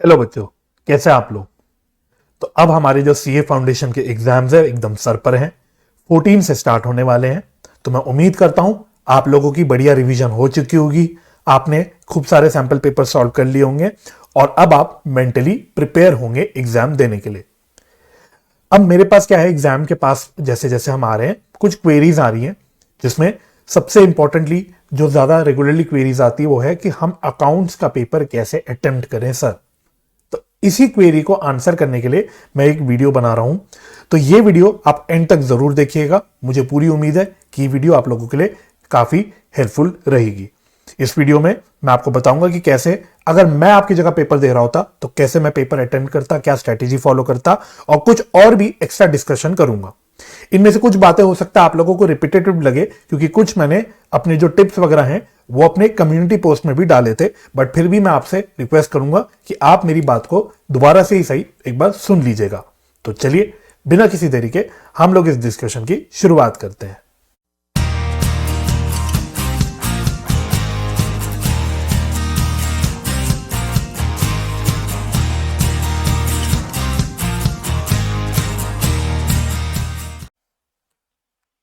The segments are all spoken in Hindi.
हेलो बच्चों, कैसे हैं आप लोग। तो अब हमारे जो सीए फाउंडेशन के एग्जाम्स है एकदम सर पर हैं। 14 से स्टार्ट होने वाले हैं। तो मैं उम्मीद करता हूं आप लोगों की बढ़िया रिवीजन हो चुकी होगी। आपने खूब सारे सैंपल पेपर सॉल्व कर लिए होंगे और अब आप मेंटली प्रिपेयर होंगे एग्जाम देने के लिए। अब मेरे पास क्या है, एग्जाम के पास जैसे जैसे हम आ रहे हैं कुछ क्वेरीज आ रही हैं, जिसमें सबसे इंपॉर्टेंटली जो ज्यादा रेगुलरली क्वेरीज आती है वो है कि हम अकाउंट्स का पेपर कैसे अटेम्प्ट करें सर। तो इसी क्वेरी को आंसर करने के लिए मैं एक वीडियो बना रहा हूं। तो ये वीडियो आप एंड तक जरूर देखिएगा। मुझे पूरी उम्मीद है कि ये वीडियो आप लोगों के लिए काफी हेल्पफुल रहेगी। इस वीडियो में मैं आपको बताऊंगा कि कैसे अगर मैं आपकी जगह पेपर दे रहा होता तो कैसे मैं पेपर अटेम्प्ट करता, क्या स्ट्रेटेजी फॉलो करता, और कुछ और भी एक्स्ट्रा डिस्कशन करूंगा। इनमें से कुछ बातें हो सकता है आप लोगों को रिपीटेटिव लगे, क्योंकि कुछ मैंने अपने जो टिप्स वगैरह हैं वो अपने कम्युनिटी पोस्ट में भी डाले थे, बट फिर भी मैं आपसे रिक्वेस्ट करूंगा कि आप मेरी बात को दोबारा से ही सही एक बार सुन लीजिएगा। तो चलिए बिना किसी देरी के हम लोग इस डिस्कशन की शुरुआत करते हैं।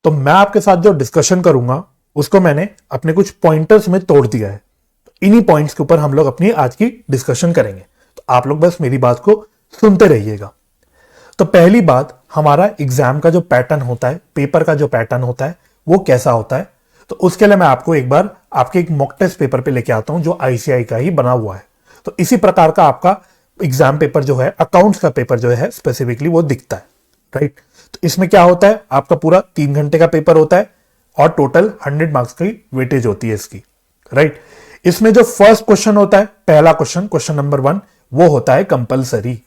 तो मैं आपके साथ जो डिस्कशन करूंगा उसको मैंने अपने कुछ पॉइंटर्स में तोड़ दिया है। इन्हीं पॉइंट्स के ऊपर हम लोग अपनी आज की डिस्कशन करेंगे। तो आप लोग बस मेरी बात को सुनते रहिएगा। तो पहली बात, हमारा एग्जाम का जो पैटर्न होता है, पेपर का जो पैटर्न होता है वो कैसा होता है। तो उसके लिए मैं आपको एक बार आपके एक मॉक टेस्ट पेपर पे लेके आता हूं जो आईसीआई का ही बना हुआ है। तो इसी प्रकार का आपका एग्जाम पेपर जो है, अकाउंट्स का पेपर जो है स्पेसिफिकली वो दिखता है, राइट। तो इसमें क्या होता है, आपका पूरा 3 घंटे का पेपर होता है और टोटल 100 मार्क्स की वेटेज होती है इसकी, राइट। इसमें जो फर्स्ट क्वेश्चन होता है, पहला क्वेश्चन, क्वेश्चन नंबर 1, वो होता है कंपलसरी।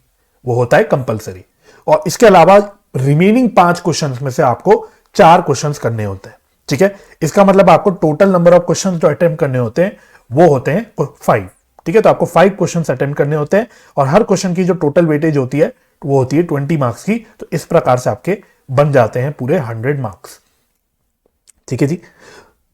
वो होता है कंपलसरी। और इसके अलावा रिमेनिंग 5 क्वेश्चन में से आपको 4 क्वेश्चन करने होते हैं, ठीक है। इसका मतलब आपको टोटल नंबर ऑफ क्वेश्चन जो अटेम्प्ट करने होते हैं वो होते हैं 5, ठीक है। तो आपको 5 क्वेश्चन अटेम्प्ट करने होते हैं और हर क्वेश्चन की जो टोटल वेटेज होती है वो होती है 20 मार्क्स की। तो इस प्रकार से आपके बन जाते हैं पूरे 100 मार्क्स, ठीक है जी।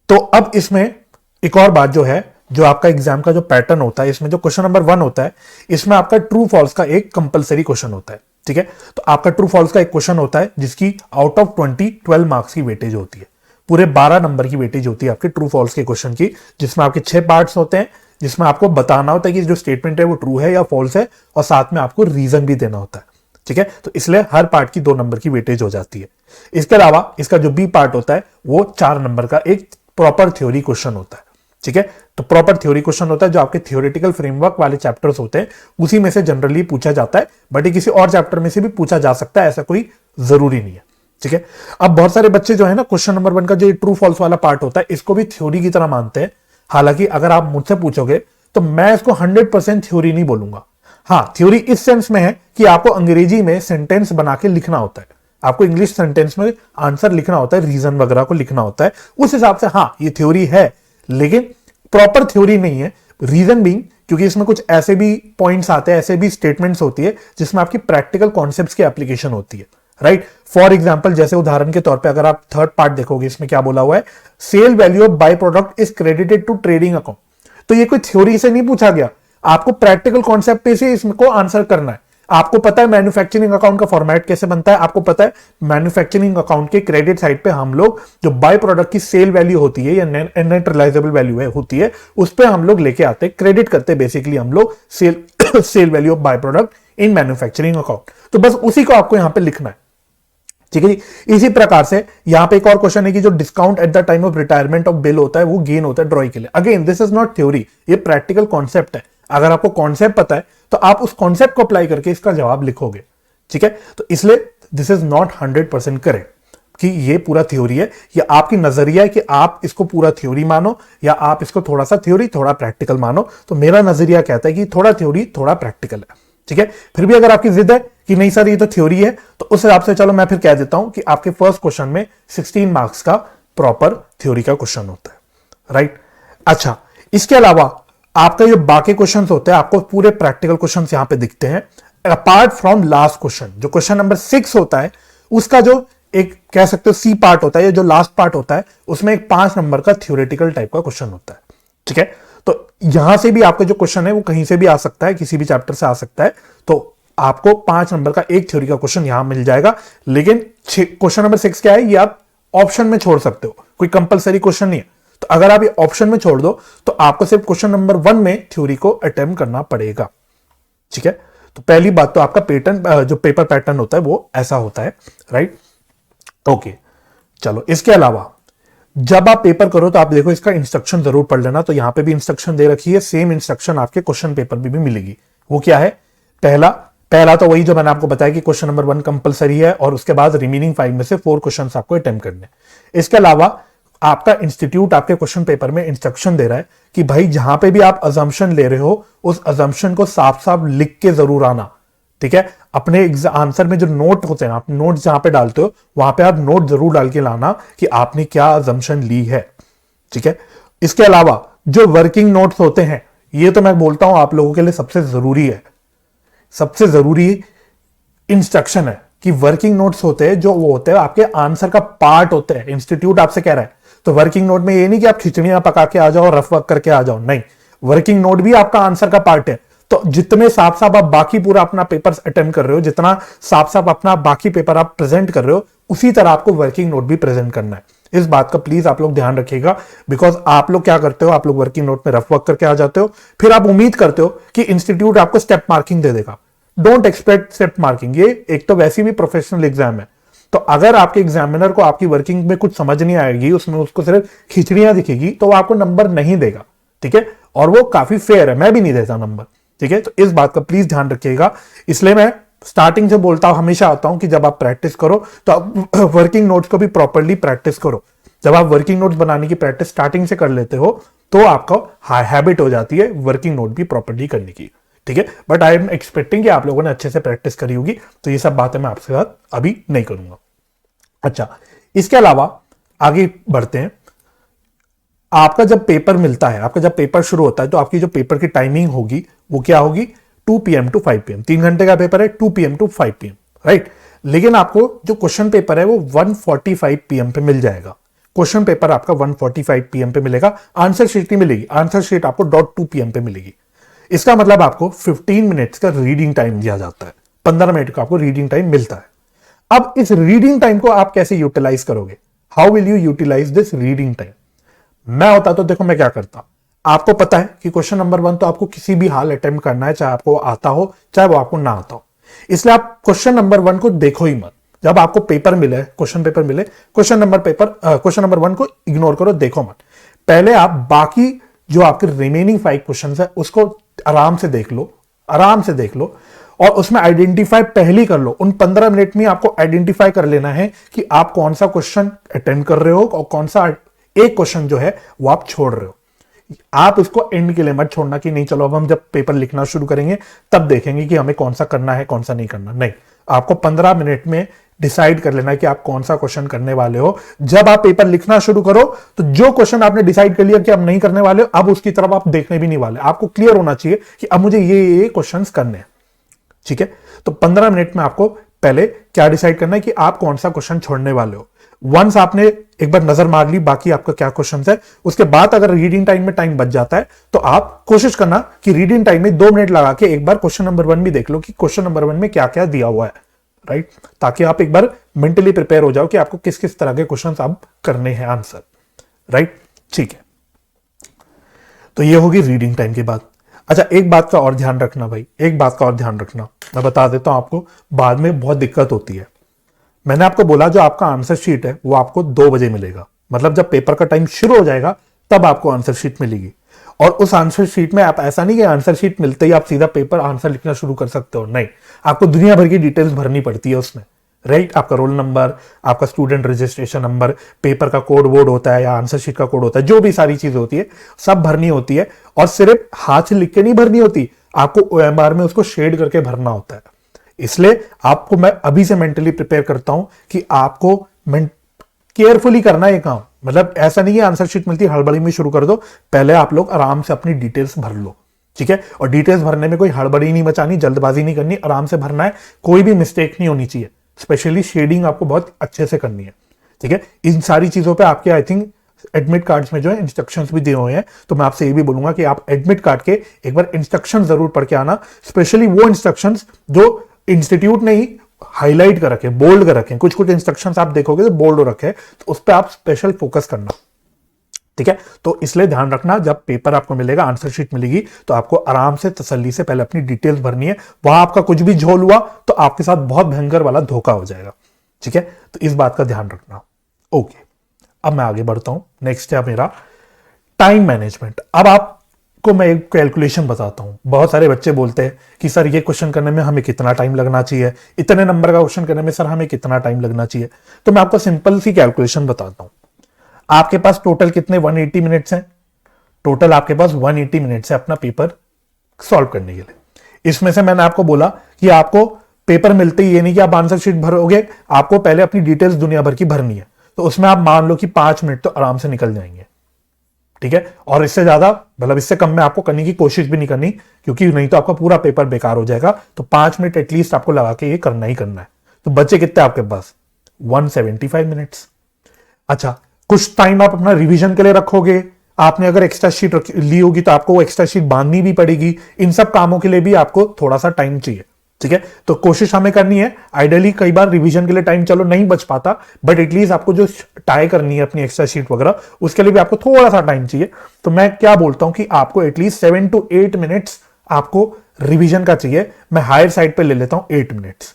तो अब इसमें एक और बात जो है, जो आपका एग्जाम का जो पैटर्न होता है, इसमें जो क्वेश्चन नंबर 1 होता है, इसमें आपका ट्रू फॉल्स का एक कंपलसरी क्वेश्चन होता है, ठीक है। तो आपका ट्रू फॉल्स का एक क्वेश्चन होता है जिसकी आउट ऑफ 12 मार्क्स की वेटेज होती है। पूरे 12 नंबर की वेटेज होती है आपके ट्रू फॉल्स के क्वेश्चन की, जिसमें आपके 6 पार्ट्स होते हैं, जिसमें आपको बताना होता है कि जो स्टेटमेंट है वो ट्रू है या फॉल्स है, और साथ में आपको रीजन भी देना होता है, ठीक है। तो इसलिए हर पार्ट की 2 नंबर की वेटेज हो जाती है। इसके अलावा इसका जो बी पार्ट होता है वो 4 नंबर का एक प्रॉपर थ्योरी क्वेश्चन होता है, ठीक है। तो प्रॉपर थ्योरी क्वेश्चन होता है जो आपके थ्योरेटिकल फ्रेमवर्क वाले चैप्टर्स होते हैं उसी में से जनरली पूछा जाता है, बट ये किसी और चैप्टर में से भी पूछा जा सकता है, ऐसा कोई जरूरी नहीं है, ठीक है। अब बहुत सारे बच्चे जो है ना, क्वेश्चन नंबर 1 का जो ट्रू फॉल्स वाला पार्ट होता है इसको भी थ्योरी की तरह मानते हैं। हालांकि अगर आप मुझसे पूछोगे तो मैं इसको 100% थ्योरी नहीं बोलूंगा। हाँ, थ्योरी इस सेंस में है कि आपको अंग्रेजी में सेंटेंस बना के लिखना होता है, आपको इंग्लिश सेंटेंस में आंसर लिखना होता है, रीजन वगैरह को लिखना होता है। उस हिसाब से हाँ ये थ्योरी है, लेकिन प्रॉपर थ्योरी नहीं है। रीजन बीइंग क्योंकि इसमें कुछ ऐसे भी पॉइंट्स आते हैं, ऐसे भी स्टेटमेंट्स होती है जिसमें आपकी प्रैक्टिकल कॉन्सेप्ट्स की एप्लीकेशन होती है, राइट। फॉर एग्जांपल, जैसे उदाहरण के तौर पे अगर आप थर्ड पार्ट देखोगे, इसमें क्या बोला हुआ है, sale value of by product is credited to trading account. तो ये कोई थ्योरी से नहीं पूछा गया, आपको प्रैक्टिकल कॉन्सेप्ट पे से इसको आंसर करना है। आपको पता है मैन्युफैक्चरिंग अकाउंट का फॉर्मेट कैसे बनता है, आपको पता है मैन्युफैक्चरिंग अकाउंट के क्रेडिट साइड पे हम लोग जो बाय प्रोडक्ट की सेल वैल्यू होती है या नेट रियलाइजेबल वैल्यू है होती है, उस पे हम लोग लेके आते हैं, क्रेडिट करते हैं बेसिकली हम लोग sale value of by product in manufacturing account. तो बस उसी को आपको यहां पे लिखना है, ठीक है जी। इसी प्रकार से यहां पे एक और क्वेश्चन है कि जो discount at the time of retirement of bill होता है वो गेन होता है ड्रॉई के लिए। Again this is not theory, ये प्रैक्टिकल कॉन्सेप्ट है। अगर आपको कॉन्सेप्ट पता है तो आप उस कॉन्सेप्ट को अप्लाई करके इसका जवाब लिखोगे, ठीक है। तो इसलिए दिस इज नॉट 100% करेक्ट कि ये पूरा थ्योरी है। ये आपकी नजरिया है कि आप इसको पूरा थ्योरी मानो या आप इसको थोड़ा सा थ्योरी थोड़ा प्रैक्टिकल मानो। तो मेरा नजरिया कहता है कि थोड़ा थ्योरी थोड़ा प्रैक्टिकल है, ठीक है। फिर भी अगर आपकी जिद है कि नहीं सर ये तो थ्योरी है, तो उस हिसाब से चलो मैं फिर कह देता हूं कि आपके फर्स्ट क्वेश्चन में 16 मार्क्स का प्रॉपर थ्योरी का क्वेश्चन होता है, राइट। अच्छा, इसके अलावा आपका जो बाकी क्वेश्चंस होते हैं आपको पूरे प्रैक्टिकल क्वेश्चंस यहां पे दिखते हैं, अपार्ट फ्रॉम लास्ट क्वेश्चन। जो क्वेश्चन नंबर 6 होता है उसका जो एक कह सकते हो सी पार्ट होता है, या जो लास्ट पार्ट होता है, उसमें एक 5 नंबर का थ्योरेटिकल टाइप का क्वेश्चन होता है, ठीक है। तो यहां से भी आपका जो क्वेश्चन है वो कहीं से भी आ सकता है, किसी भी चैप्टर से आ सकता है। तो आपको 5 नंबर का एक थ्योरी का क्वेश्चन यहां मिल जाएगा। लेकिन क्वेश्चन नंबर 6 क्या है, ये आप ऑप्शन में छोड़ सकते हो, कोई कंपलसरी क्वेश्चन नहीं है। तो अगर आप ये ऑप्शन में छोड़ दो तो आपको सिर्फ क्वेश्चन नंबर 1 में थ्योरी को अटेम्प्ट करना पड़ेगा। ठीक है, तो पहली बात तो आपका पैटर्न, जो पेपर पैटर्न होता है वो ऐसा होता है, राइट। ओके, चलो इसके अलावा जब आप पेपर करो तो आप देखो इसका इंस्ट्रक्शन जरूर पढ़ लेना। तो यहां पे भी इंस्ट्रक्शन दे रखी है, सेम इंस्ट्रक्शन आपके क्वेश्चन पेपर में भी मिलेगी। वो क्या है, पहला तो वही जो मैंने आपको बताया कि क्वेश्चन नंबर 1 कंपलसरी है और उसके बाद रिमेनिंग 5 में से 4 क्वेश्चन आपको अटेम्प्ट करने। इसके अलावा आपका इंस्टीट्यूट आपके क्वेश्चन पेपर में इंस्ट्रक्शन दे रहा है कि भाई जहां पे भी आप अजम्पशन ले रहे हो उस अजम्पशन को साफ साफ लिख के जरूर आना। ठीक है, अपने आंसर में जो नोट होते हैं, आप नोट जहां पे डालते हो वहां पे आप नोट जरूर डाल के लाना कि आपने क्या अजम्पशन ली है। ठीक है, इसके अलावा जो वर्किंग नोट्स होते हैं, ये तो मैं बोलता हूं आप लोगों के लिए सबसे जरूरी है, सबसे जरूरी इंस्ट्रक्शन है कि वर्किंग नोट्स होते हैं जो वो होते हैं आपके आंसर का पार्ट होते हैं। इंस्टीट्यूट आपसे कह रहा है तो वर्किंग नोट में ये नहीं कि आप खिचड़ियां पका के आ जाओ, रफ वर्क करके आ जाओ, नहीं, वर्किंग नोट भी आपका आंसर का पार्ट है। तो जितने साफ साफ आप बाकी पूरा अपना पेपर अटेम्प्ट कर रहे हो, जितना साफ साफ अपना बाकी पेपर आप प्रेजेंट कर रहे हो, उसी तरह आपको वर्किंग नोट भी प्रेजेंट करना है। इस बात का प्लीज आप लोग ध्यान रखिएगा, बिकॉज आप लोग क्या करते हो, आप लोग वर्किंग नोट में रफ वर्क करके आ जाते हो, फिर आप उम्मीद करते हो कि इंस्टीट्यूट आपको स्टेप मार्किंग दे देगा। डोंट एक्सपेक्ट स्टेप मार्किंग, ये एक तो वैसी भी प्रोफेशनल एग्जाम है। तो अगर आपके एग्जामिनर को आपकी वर्किंग में कुछ समझ नहीं आएगी, उसमें उसको सिर्फ खिचड़ियां दिखेगी, तो वो आपको नंबर नहीं देगा। ठीक है, और वो काफी फेयर है, मैं भी नहीं देता नंबर। ठीक है, तो इस बात का प्लीज ध्यान रखिएगा। इसलिए मैं स्टार्टिंग से बोलता हूं, हमेशा आता हूं कि जब आप प्रैक्टिस करो तो आप वर्किंग नोट्स को भी प्रॉपरली प्रैक्टिस करो। जब आप वर्किंग नोट्स बनाने की प्रैक्टिस स्टार्टिंग से कर लेते हो तो आपका हैबिट हो जाती है वर्किंग नोट भी प्रॉपरली करने की। ठीक है, बट आई एम एक्सपेक्टिंग कि आप लोगों ने अच्छे से प्रैक्टिस करी होगी, तो ये सब बातें मैं आपके साथ अभी नहीं करूंगा। अच्छा, इसके अलावा आगे बढ़ते हैं। आपका जब पेपर मिलता है, आपका जब पेपर शुरू होता है, तो आपकी जो पेपर की टाइमिंग होगी वो क्या होगी, 2 PM to 5 PM। 3 घंटे का पेपर है, 2 PM to 5 PM, राइट। लेकिन आपको जो क्वेश्चन पेपर है वो 1:45 PM पे मिल जाएगा। क्वेश्चन पेपर आपका 1:45 PM पे मिलेगा, आंसर शीट नहीं मिलेगी, आंसर शीट आपको 2 PM पे मिलेगी। इसका मतलब आपको 15 मिनट्स का रीडिंग टाइम दिया जाता है, 15 मिनट का आपको रीडिंग टाइम मिलता है। अब इस रीडिंग टाइम को आप कैसे यूटिलाइज करोगे, how will you utilize this reading time. मैं होता तो देखो मैं क्या करता, आपको पता है कि क्वेश्चन नंबर 1 तो आपको किसी भी हाल अटेम्प्ट करना है, चाहे आपको आता हो चाहे वो आपको ना आता हो। इसलिए आप क्वेश्चन नंबर 1 को देखो ही मत। जब आपको पेपर मिले, क्वेश्चन पेपर मिले, क्वेश्चन नंबर 1 को इग्नोर करो, देखो मत। पहले आप बाकी जो आपके रिमेनिंग 5 क्वेश्चन है उसको आराम से देख लो, आराम से देख लो, और उसमें आइडेंटिफाई पहले कर लो। उन 15 मिनट में आपको आइडेंटिफाई कर लेना है कि आप कौन सा क्वेश्चन अटेम्प्ट कर रहे हो और कौन सा एक क्वेश्चन जो है वो आप छोड़ रहे हो। आप उसको एंड के लिए मत छोड़ना कि नहीं चलो अब हम जब पेपर लिखना शुरू करेंगे तब देखेंगे कि हमें कौन सा करना है कौन सा नहीं करना। नहीं, आपको 15 मिनट में डिसाइड कर लेना है कि आप कौन सा क्वेश्चन करने वाले हो। जब आप पेपर लिखना शुरू करो तो जो क्वेश्चन आपने डिसाइड कर लिया कि आप नहीं करने वाले हो, अब उसकी तरफ आप देखने भी नहीं वाले। आपको क्लियर होना चाहिए कि अब मुझे ये क्वेश्चंस करने हैं। ठीक है, तो 15 मिनट में आपको पहले क्या डिसाइड करना है कि आप कौन सा क्वेश्चन छोड़ने वाले हो। वंस आपने एक बार नजर मार ली बाकी आपका क्या क्वेश्चन है, उसके बाद अगर रीडिंग टाइम में टाइम बच जाता है तो आप कोशिश करना कि रीडिंग टाइम में 2 मिनट लगा के एक बार क्वेश्चन नंबर 1 भी देख लो कि क्वेश्चन नंबर 1 में क्या क्या दिया हुआ है, राइट। ताकि आप एक बार मेंटली प्रिपेयर हो जाओ कि आपको किस किस तरह के क्वेश्चन आप करने हैं आंसर, राइट। ठीक है, तो ये होगी रीडिंग टाइम की बात। अच्छा, एक बात का और ध्यान रखना भाई, एक बात का और ध्यान रखना, मैं बता देता हूं आपको, बाद में बहुत दिक्कत होती है। मैंने आपको बोला जो आपका आंसर शीट है वो आपको 2 बजे मिलेगा, मतलब जब पेपर का टाइम शुरू हो जाएगा तब आपको आंसर शीट मिलेगी। और उस आंसर शीट में आप ऐसा नहीं कि आंसर शीट मिलते ही आप सीधा पेपर आंसर लिखना शुरू कर सकते हो, नहीं, आपको दुनिया भर की डिटेल्स भरनी पड़ती है उसमें, राइट। आपका रोल नंबर, आपका स्टूडेंट रजिस्ट्रेशन नंबर, पेपर का कोड वोड होता है या आंसर शीट का कोड होता है, जो भी सारी चीज होती है सब भरनी होती है। और सिर्फ हाथ से लिख के नहीं भरनी होती, आपको OMR में उसको शेड करके भरना होता है। इसलिए आपको मैं अभी से मेंटली प्रिपेयर करता हूं कि आपको केयरफुली करना है काम। मतलब ऐसा नहीं है आंसर शीट मिलती है हड़बड़ी में शुरू कर दो, पहले आप लोग आराम से अपनी डिटेल्स भर लो, ठीक है। और डिटेल्स भरने में कोई हड़बड़ी नहीं मचानी, जल्दबाजी नहीं करनी, आराम से भरना है, कोई भी मिस्टेक नहीं होनी चाहिए। स्पेशली शेडिंग आपको बहुत अच्छे से करनी है, ठीक है। इन सारी चीजों पे आपके आई थिंक एडमिट कार्ड्स में जो है इंस्ट्रक्शंस भी दिए हुए हैं, तो मैं आपसे ये भी बोलूंगा कि आप एडमिट कार्ड के एक बार इंस्ट्रक्शन जरूर पढ़ के आना, स्पेशली वो इंस्ट्रक्शंस जो इंस्टीट्यूट ने ही हाईलाइट कर रखे, बोल्ड कर रखे। कुछ कुछ इंस्ट्रक्शंस आप देखोगे तो बोल्ड हो रखे हैं, तो उस पर आप स्पेशल फोकस करना, ठीक है। तो इसलिए ध्यान रखना, जब पेपर आपको मिलेगा, आंसर शीट मिलेगी, तो आपको आराम से तसल्ली से पहले अपनी डिटेल्स भरनी है। वहां आपका कुछ भी झोल हुआ तो आपके साथ बहुत भयंकर वाला धोखा हो जाएगा, ठीक है। तो इस बात का ध्यान रखना। ओके, अब मैं आगे बढ़ता हूं। नेक्स्ट है मेरा टाइम मैनेजमेंट। अब आपको मैं एक कैलकुलेशन बताता हूं। बहुत सारे बच्चे बोलते हैं कि सर ये क्वेश्चन करने में हमें कितना टाइम लगना चाहिए, इतने नंबर का क्वेश्चन करने में सर हमें कितना टाइम लगना चाहिए। तो मैं आपको सिंपल सी कैलकुलेशन बताता हूं। आपके पास टोटल कितने 180 मिनट्स हैं। टोटल आपके पास 180 मिनट्स है अपना पेपर सॉल्व करने के लिए। इसमें से मैंने आपको बोला कि आपको पेपर मिलते ही ये नहीं कि आप आंसर शीट भरोगे, आपको पहले अपनी डिटेल्स दुनिया भर की भरनी है। तो उसमें आप मान लो कि 5 मिनट तो आराम से निकल जाएंगे, ठीक है। और इससे ज्यादा, मतलब इससे कम में आपको करने की कोशिश भी नहीं करनी, क्योंकि नहीं तो आपका पूरा पेपर बेकार हो जाएगा। तो 5 मिनट एटलीस्ट आपको लगा के ये करना ही करना है। तो बचे कितने आपके पास 175 मिनट्स। अच्छा, कुछ टाइम आप अपना रिवीजन के लिए रखोगे। आपने अगर एक्स्ट्रा शीट ली होगी तो आपको वो एक्स्ट्रा शीट बांधनी भी पड़ेगी। इन सब कामों के लिए भी आपको थोड़ा सा टाइम चाहिए, ठीक है। तो कोशिश हमें करनी है, आइडियली कई बार रिवीजन के लिए टाइम चलो नहीं बच पाता, बट एटलीस्ट आपको जो टाई करनी है अपनी एक्स्ट्रा शीट वगैरह, उसके लिए भी आपको थोड़ा सा टाइम चाहिए। तो मैं क्या बोलता हूं कि आपको एटलीस्ट 7 to 8 मिनट्स आपको रिवीजन का चाहिए। मैं हायर साइड पे ले लेता हूं 8 मिनट्स,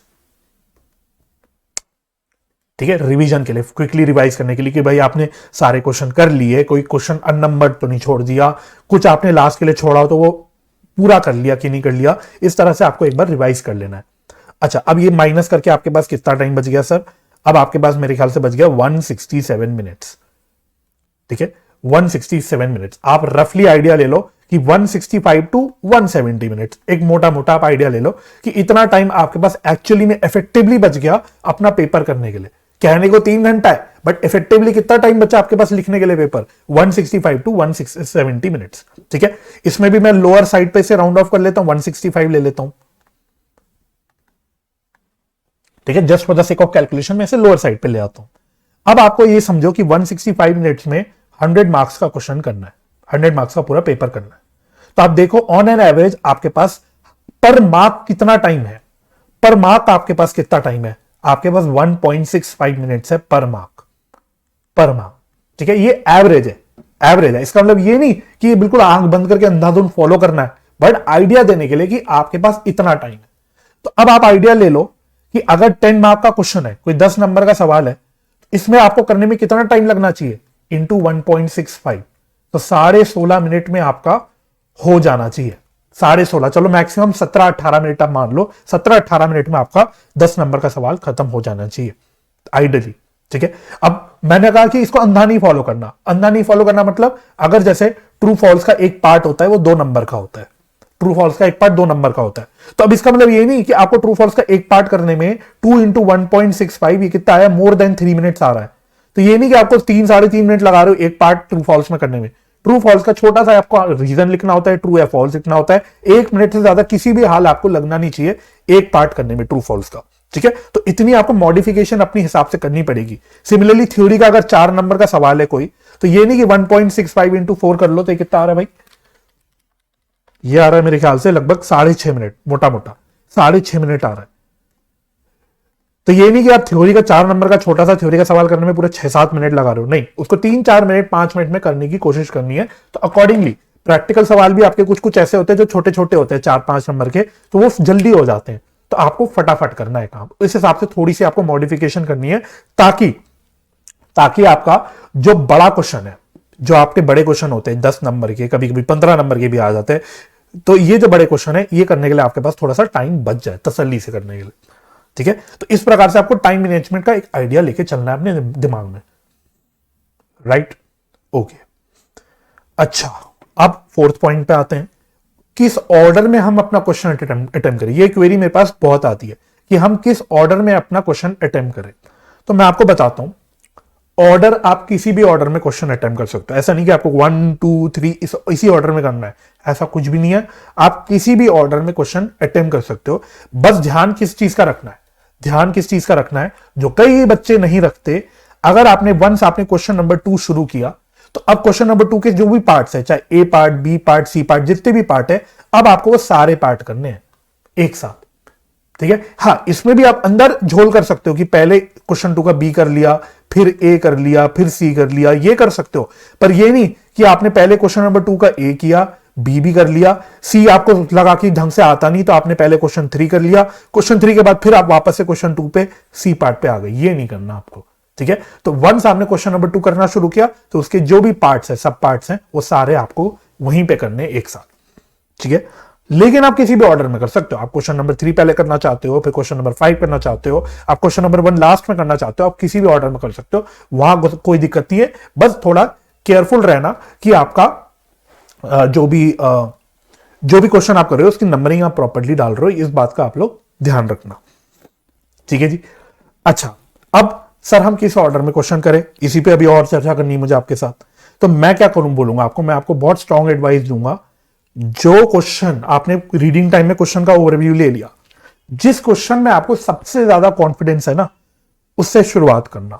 ठीक है, रिवीजन के लिए, क्विकली रिवाइज करने के लिए कि भाई आपने सारे क्वेश्चन कर लिए, कोई क्वेश्चन अननंबर्ड तो नहीं छोड़ दिया, कुछ आपने लास्ट के लिए छोड़ा हो तो वो पूरा कर लिया कि नहीं कर लिया। इस तरह से आपको एक बार रिवाइज कर लेना है। अच्छा, अब ये माइनस करके आपके पास कितना टाइम बच गया सर? अब आपके पास मेरे ख्याल से बच गया 167 मिनट्स, ठीक है, 167 मिनट्स। आप रफली आइडिया ले लो कि 165 to 170 मिनट्स, एक मोटा मोटा आप आइडिया ले लो कि इतना टाइम आपके पास एक्चुअली में इफेक्टिवली बच गया अपना पेपर करने के लिए। कहने को 3 घंटा है, बट इफेक्टिवली कितना टाइम बचा आपके पास लिखने के लिए पेपर? 165 to 170 मिनट्स, ठीक है। इसमें भी मैं लोअर साइड पे से राउंड ऑफ कर लेता हूं, 165 ले लेता हूं, ठीक है, just for the sake of calculation में से लोअर साइड पे ले आता हूं। अब आपको ये समझो कि 165 मिनट्स में 100 मार्क्स का क्वेश्चन करना है, 100 मार्क्स का पूरा पेपर करना है। तो आप देखो ऑन एन एवरेज आपके पास पर मार्क कितना टाइम है, पर मार्क आपके पास कितना टाइम है? आपके पास 1.65 मिनट्स है पर मार्क, ठीक है। ये एवरेज है, एवरेज है। इसका मतलब ये नहीं कि बिल्कुल आंख बंद करके अंधाधुंध फॉलो करना है, बट आइडिया देने के लिए कि आपके पास इतना टाइम है। तो अब आप आइडिया ले लो कि अगर 10 मार्क का क्वेश्चन है, कोई 10 नंबर का सवाल है, इसमें आपको करने में कितना टाइम लगना चाहिए? इंटू 1.65, तो 16.5 मिनट में आपका हो जाना चाहिए। 16.5, चलो मैक्सिमम 17-18 मिनट आप मान लो, 17-18 मिनट में आपका 10 नंबर का सवाल खत्म हो जाना चाहिए आइडियली, ठीक है। अब मैंने कहा कि इसको अंधा नहीं फॉलो करना। अंधा नहीं फॉलो करना मतलब अगर जैसे ट्रू फॉल्स का एक पार्ट होता है वो 2 नंबर का होता है, ट्रू फॉल्स का एक पार्ट 2 नंबर का होता है, तो अब इसका मतलब ये नहीं कि आपको ट्रू फॉल्स का एक पार्ट करने में 2 into 1.65 ये कितना आया? मोर देन 3 मिनट्स आ रहा है। तो ये नहीं कि आपको 3-3.5 मिनट लगा रहे हो एक पार्ट ट्रू फॉल्स में करने में। ट्रू फॉल्स का छोटा सा आपको रीजन लिखना होता है, ट्रू या फॉल्स लिखना होता है। 1 मिनट से ज्यादा किसी भी हाल आपको लगना नहीं चाहिए एक पार्ट करने में ट्रू फॉल्स का, ठीक है। तो इतनी आपको मॉडिफिकेशन अपने हिसाब से करनी पड़ेगी। सिमिलरली थ्योरी का अगर 4 नंबर का सवाल है कोई, तो ये नहीं कि 1.65 into 4 कर लो तो कितना आ रहा है भाई? ये आ रहा है मेरे ख्याल से लगभग 6.5 मिनट, मोटा मोटा 6.5 मिनट आ रहा है। तो ये नहीं कि आप थ्योरी का 4 नंबर का छोटा सा थ्योरी का सवाल करने में पूरे 6-7 मिनट लगा रहे हो, नहीं, उसको 3-4 मिनट 5 मिनट में करने की कोशिश करनी है। तो अकॉर्डिंगली प्रैक्टिकल सवाल भी आपके कुछ कुछ ऐसे होते हैं जो छोटे छोटे होते हैं 4-5 नंबर के, तो वो जल्दी हो जाते हैं। तो आपको फटाफट करना है काम, इस हिसाब से थोड़ी सी आपको मॉडिफिकेशन करनी है, ताकि आपका जो बड़ा क्वेश्चन है, जो आपके बड़े क्वेश्चन होते हैं 10 नंबर के, कभी कभी 15 नंबर के भी आ जाते हैं, तो ये जो बड़े क्वेश्चन है ये करने के लिए आपके पास थोड़ा सा टाइम बच जाए तसल्ली से करने के लिए, ठीक है। तो इस प्रकार से आपको टाइम मैनेजमेंट का एक आइडिया लेके चलना है अपने दिमाग में, राइट? ओके, अच्छा, अब 4th पॉइंट पे आते हैं, किस ऑर्डर में हम अपना क्वेश्चन अटेम्प्ट करें। ये क्वेरी मेरे पास बहुत आती है कि हम किस ऑर्डर में अपना क्वेश्चन अटेम्प्ट करें। तो मैं आपको बताता हूं, ऑर्डर आप किसी भी ऑर्डर में क्वेश्चन अटेम्प्ट कर सकते हो। ऐसा नहीं कि आपको 1, 2, 3 इसी ऑर्डर में करना है, ऐसा कुछ भी नहीं है। आप किसी भी ऑर्डर में क्वेश्चन अटेम्प्ट कर सकते हो। बस ध्यान किस चीज का रखना है, ध्यान किस चीज का रखना है जो कई बच्चे नहीं रखते। अगर आपने वंस आपने क्वेश्चन नंबर 2 शुरू किया तो अब क्वेश्चन नंबर 2 के जो भी पार्ट्स है, चाहे A part, B part, C part, जितने भी पार्ट है, अब आपको वो सारे पार्ट करने हैं एक साथ। ठीक है, हाँ, इसमें भी आप अंदर झोल कर सकते हो कि पहले क्वेश्चन 2 का बी कर लिया, फिर ए कर लिया, फिर सी कर लिया, ये कर सकते हो। पर ये नहीं कि आपने पहले क्वेश्चन नंबर 2 का ए किया, बी भी कर लिया, सी आपको लगा कि ढंग से आता नहीं तो आपने पहले क्वेश्चन 3 कर लिया, क्वेश्चन 3 के बाद फिर आप वापस से क्वेश्चन 2 पे सी पार्ट पे आ गए। ये नहीं करना आपको। ठीक है, तो वंस आपने क्वेश्चन नंबर 2 करना शुरू किया तो उसके जो भी पार्ट्स है, सब पार्ट्स हैं, वो सारे आपको वहीं पे करने एक साथ। ठीक है, लेकिन आप किसी भी ऑर्डर में कर सकते हो। आप क्वेश्चन नंबर 3 पहले करना चाहते हो, फिर क्वेश्चन नंबर 5 करना चाहते हो, आप क्वेश्चन नंबर 1 लास्ट में करना चाहते हो, आप किसी भी ऑर्डर में कर सकते हो, वहां कोई दिक्कत नहीं है। बस थोड़ा केयरफुल रहना कि आपका जो भी क्वेश्चन आप कर रहे हो उसकी नंबरिंग आप प्रॉपर्ली डाल रहे हो, इस बात का आप लोग ध्यान रखना। ठीक है जी। अच्छा, अब सर हम किस ऑर्डर में क्वेश्चन करें, इसी पे अभी और चर्चा करनी है मुझे आपके साथ। तो मैं क्या करूं बोलूंगा आपको, मैं आपको बहुत स्ट्रॉन्ग एडवाइस दूंगा। जो क्वेश्चन आपने रीडिंग टाइम में क्वेश्चन का ओवरव्यू ले लिया, जिस क्वेश्चन में आपको सबसे ज्यादा कॉन्फिडेंस है ना, उससे शुरुआत करना